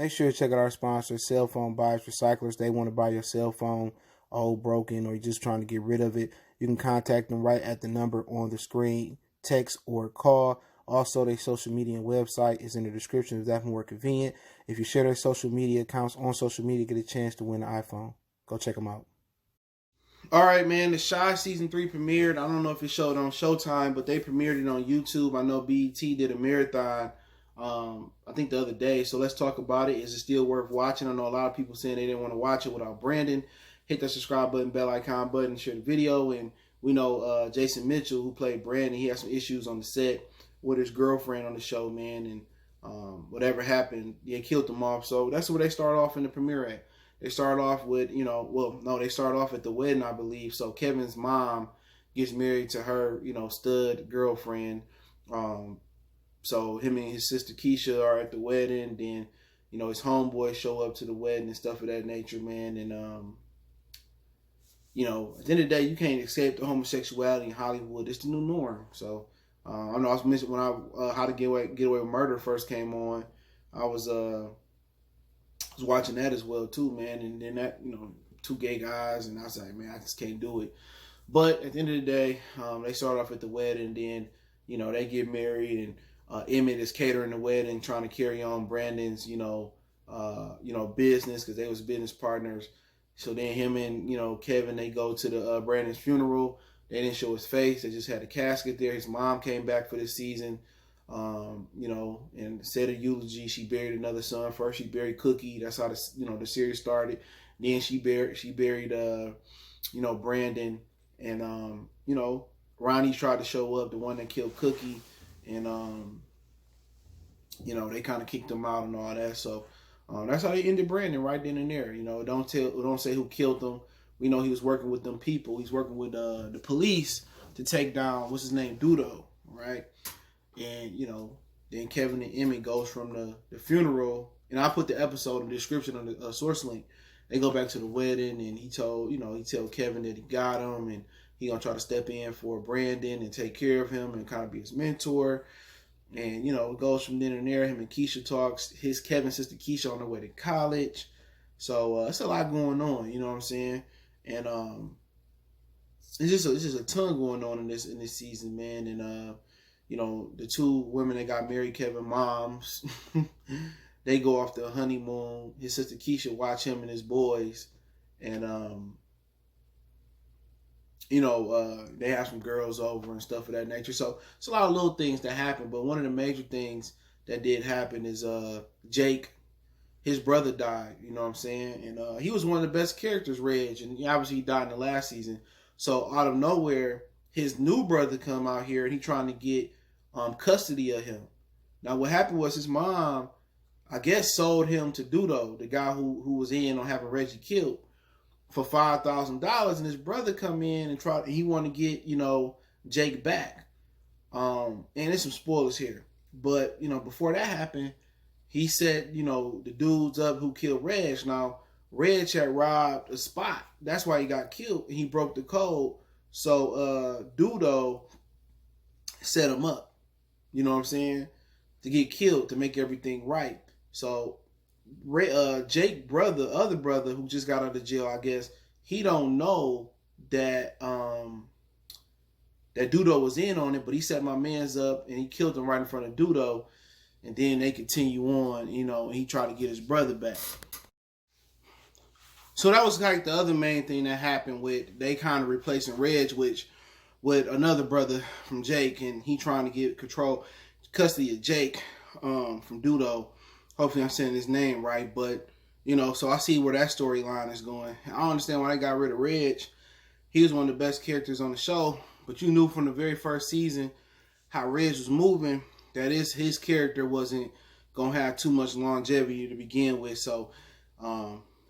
make sure to check out our sponsor, Cell Phone Buyers Recyclers. They want to buy your cell phone old, broken, or you're just trying to get rid of it. You can contact them right at the number on the screen, text or call. Also, their social media and website is in the description if that's more convenient. If you share their social media accounts on social media, get a chance to win an iPhone. Go check them out. All right, man. The Chi season 3 premiered. I don't know if it showed on Showtime, but they premiered it on YouTube. I know BET did a marathon, I think the other day. So let's talk about it. Is it still worth watching? I know a lot of people saying they didn't want to watch it without Brandon. Hit that subscribe button, bell icon button, share the video. And we know Jason Mitchell, who played Brandon, he had some issues on the set with his girlfriend on the show, man. And whatever happened, they killed them off. So that's where they start off in the premiere at. They start off with, they start off at the wedding, I believe. So Kevin's mom gets married to her, stud girlfriend. So him and his sister Keisha are at the wedding. Then, his homeboys show up to the wedding and stuff of that nature, man. And, at the end of the day, you can't escape the homosexuality in Hollywood. It's the new norm. So I know I was mentioning when How to Get Away with Murder first came on. I was watching that as well too, man. And then that, two gay guys, and I was like, man, I just can't do it. But at the end of the day, they start off at the wedding, then they get married, and Emmett is catering the wedding, trying to carry on Brandon's business because they was business partners. So then him and Kevin, they go to the Brandon's funeral. They didn't show his face; they just had a casket there. His mom came back for this season. And said a eulogy. She buried another son. First, she buried Cookie. That's how the series started. Then she buried Brandon, and Ronnie tried to show up, the one that killed Cookie, and they kind of kicked him out and all that. So that's how they ended Brandon right then and there. Don't say who killed him. We know he was working with them people. He's working with the police to take down what's his name, Dudo, right? And, then Kevin and Emmett goes from the funeral, and I put the episode in the description on the source link. They go back to the wedding, and he tell Kevin that he got him, and he gonna try to step in for Brandon and take care of him and kind of be his mentor. And, it goes from then and there. Him and Keisha talks. Kevin's sister Keisha on her way to college. So it's a lot going on, you know what I'm saying? And it's just a ton going on in this season, man. And the two women that got married, Kevin moms, they go off the honeymoon. His sister Keisha watch him and his boys, and they have some girls over and stuff of that nature. So it's a lot of little things that happen, but one of the major things that did happen is Jake, his brother died. You know what I'm saying? And he was one of the best characters, Reg, and obviously he died in the last season. So out of nowhere, his new brother come out here and he trying to get custody of him. Now what happened was his mom, I guess, sold him to Dudo, the guy who was in on having Reggie killed, for $5,000, and his brother come in and he want to get Jake back. And there's some spoilers here, but before that happened, he set the dudes up who killed Reg. Now Reg had robbed a spot, that's why he got killed, and he broke the code. So Dudo set him up, you know what I'm saying, to get killed, to make everything right. So Jake brother, other brother who just got out of jail, I guess, he don't know that that Dudo was in on it, but he set my mans up and he killed him right in front of Dudo. And then they continue on, and he tried to get his brother back. So that was like the other main thing that happened with they kind of replacing Reg with another brother from Jake, and he trying to get custody of Jake from Dudo. Hopefully I'm saying his name right, but so I see where that storyline is going. I don't understand why they got rid of Reg. He was one of the best characters on the show, but you knew from the very first season how Reg was moving, that his character wasn't gonna have too much longevity to begin with. So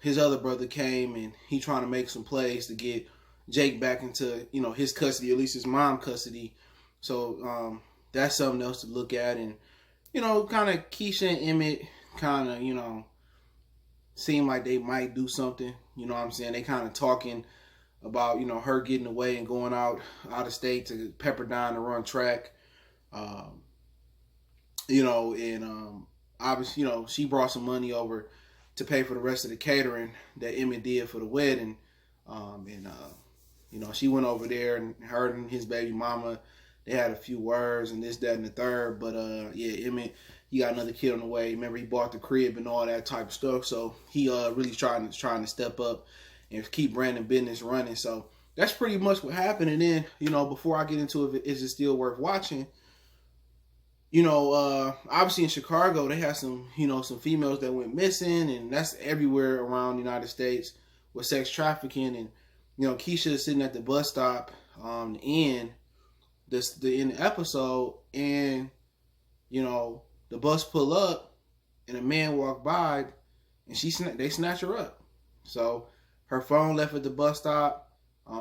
his other brother came and he trying to make some plays to get Jake back into his custody, at least his mom custody. So that's something else to look at. And kind of Keisha and Emmett kind of seem like they might do something. You know what I'm saying? They kind of talking about her getting away and going out of state to Pepperdine to run track. obviously, she brought some money over to pay for the rest of the catering that Emmett did for the wedding. She went over there, and her and his baby mama, they had a few words and this, that, and the third. But Emmett, he got another kid on the way. Remember, he bought the crib and all that type of stuff. So he really trying to step up and keep Brandon business running. So that's pretty much what happened. And then, before I get into it, is it still worth watching? Obviously in Chicago, they had some females that went missing, and that's everywhere around the United States with sex trafficking. And, Keisha is sitting at the bus stop, in the episode, and, the bus pull up, and a man walk by, and they snatch her up. So her phone left at the bus stop.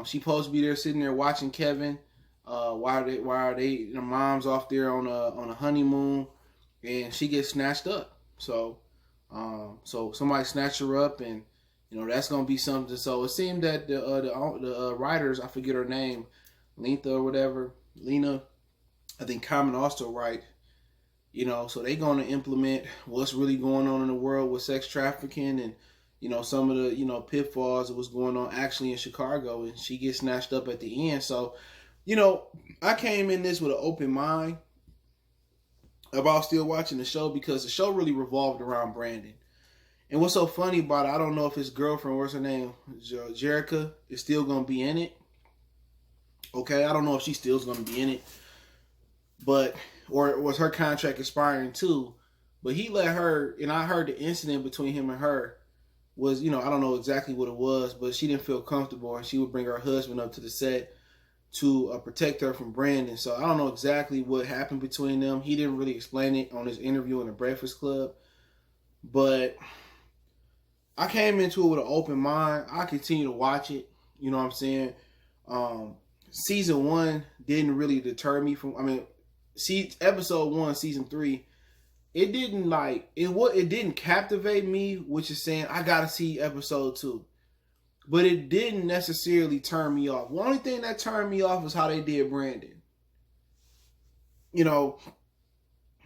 She supposed to be there sitting there watching Kevin. Why are they the mom's off there on a honeymoon, and she gets snatched up. So somebody snatched her up, and that's gonna be something. So it seemed that the writers, I forget her name, Lena or whatever, Lena, I think Common also write. So they gonna implement what's really going on in the world with sex trafficking, and some of the pitfalls of what's going on actually in Chicago, and she gets snatched up at the end. So I came in this with an open mind about still watching the show, because the show really revolved around Brandon. And what's so funny about it, I don't know if his girlfriend, what's her name, Jerica, is still going to be in it. Okay, I don't know if she still is going to be in it. Or was her contract expiring too? But he let her, and I heard the incident between him and her was, I don't know exactly what it was, but she didn't feel comfortable, and she would bring her husband up to the set to protect her from Brandon. So I don't know exactly what happened between them. He didn't really explain it on his interview in the Breakfast Club. But I came into it with an open mind. I continue to watch it. You know what I'm saying? Season 1 didn't really deter me from, episode 1, season 3, it didn't captivate me, which is saying I gotta see episode 2. But it didn't necessarily turn me off. The only thing that turned me off was how they did Brandon.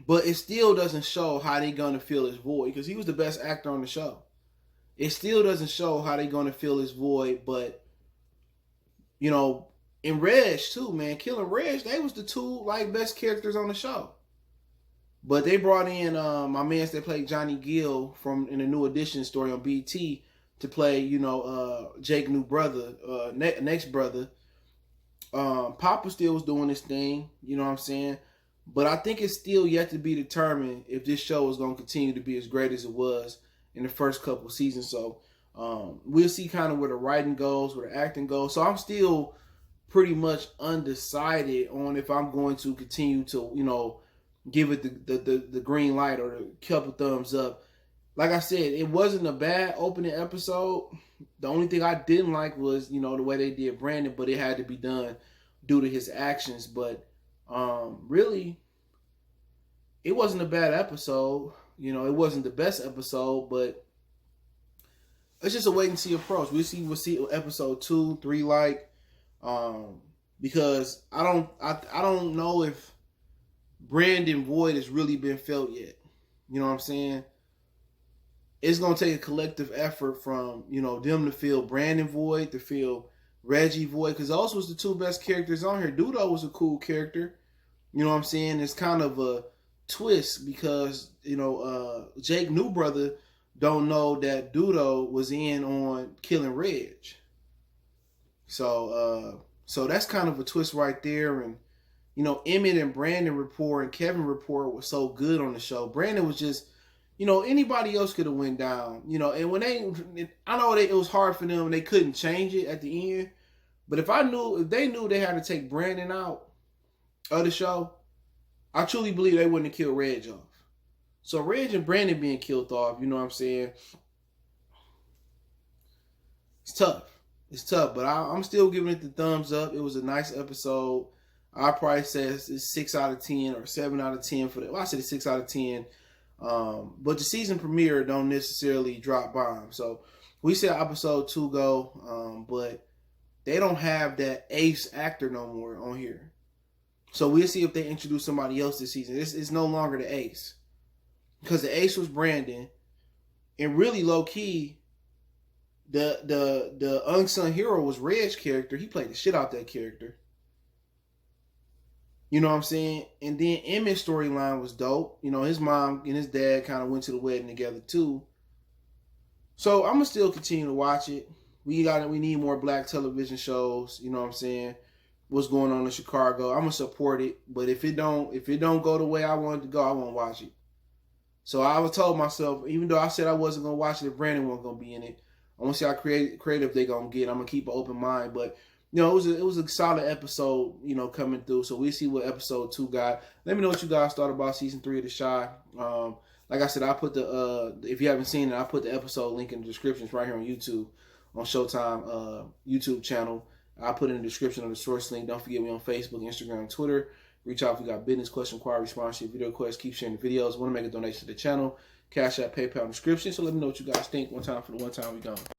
But it still doesn't show how they gonna fill his void, because he was the best actor on the show. It still doesn't show how they gonna fill his void, but in Reg too, man, Killing Reg, they was the two best characters on the show. But they brought in my man that played Johnny Gill in the New Edition story on BT to play, Jake new brother, next brother. Papa still was doing this thing, you know what I'm saying? But I think it's still yet to be determined if this show is going to continue to be as great as it was in the first couple of seasons. So we'll see kind of where the writing goes, where the acting goes. So I'm still pretty much undecided on if I'm going to continue to, give it the green light or the couple thumbs up. Like I said, it wasn't a bad opening episode. The only thing I didn't like was, the way they did Brandon, but it had to be done due to his actions. But really, it wasn't a bad episode. It wasn't the best episode, but it's just a wait and see approach. We'll see episode 2, 3 like. Because I don't know if Brandon void has really been felt yet. You know what I'm saying? It's going to take a collective effort from, them to fill Brandon void, to fill Reggie void, because those was the two best characters on here. Dudo was a cool character. You know what I'm saying? It's kind of a twist because, Jake new brother don't know that Dudo was in on Killing Reg. So that's kind of a twist right there. And, Emmett and Brandon rapport and Kevin rapport was so good on the show. Brandon was just, anybody else could have went down, and when I know it was hard for them and they couldn't change it at the end. But if they knew they had to take Brandon out of the show, I truly believe they wouldn't have killed Reg off. So Reg and Brandon being killed off, you know what I'm saying? It's tough, but I'm still giving it the thumbs up. It was a nice episode. I probably say it's 6 out of 10 or 7 out of 10 for the. Well, I said it's 6 out of 10. But the season premiere don't necessarily drop bombs. So we said episode 2 go, but they don't have that ace actor no more on here. So we'll see if they introduce somebody else this season. It's no longer the ace. because the ace was Brandon, and really low key, the unsung hero was Red's character. He played the shit out that character. You know what I'm saying? And then Emmett's storyline was dope. You know, his mom and his dad kind of went to the wedding together too. So I'm gonna still continue to watch it. We need more black television shows. You know what I'm saying? What's going on in Chicago? I'm gonna support it. But if it don't go the way I want it to go, I won't watch it. So I was told myself, even though I said I wasn't gonna watch it if Brandon wasn't gonna be in it, I want to see how creative they gonna get. I'm gonna keep an open mind. But you know, it was a solid episode, you know, coming through. So we'll see what episode 2 got. Let me know what you guys thought about season 3 of The Chi. Like I said, I put the if you haven't seen it, I put the episode link in the descriptions right here on YouTube, on Showtime YouTube channel. I put in the description of the source link. Don't forget me on Facebook, Instagram, and Twitter. Reach out if you got business, question, inquiry, sponsorship, video requests. Keep sharing the videos. Want to make a donation to the channel? Cash App, PayPal, description. So let me know what you guys think. One time for the one time we gone.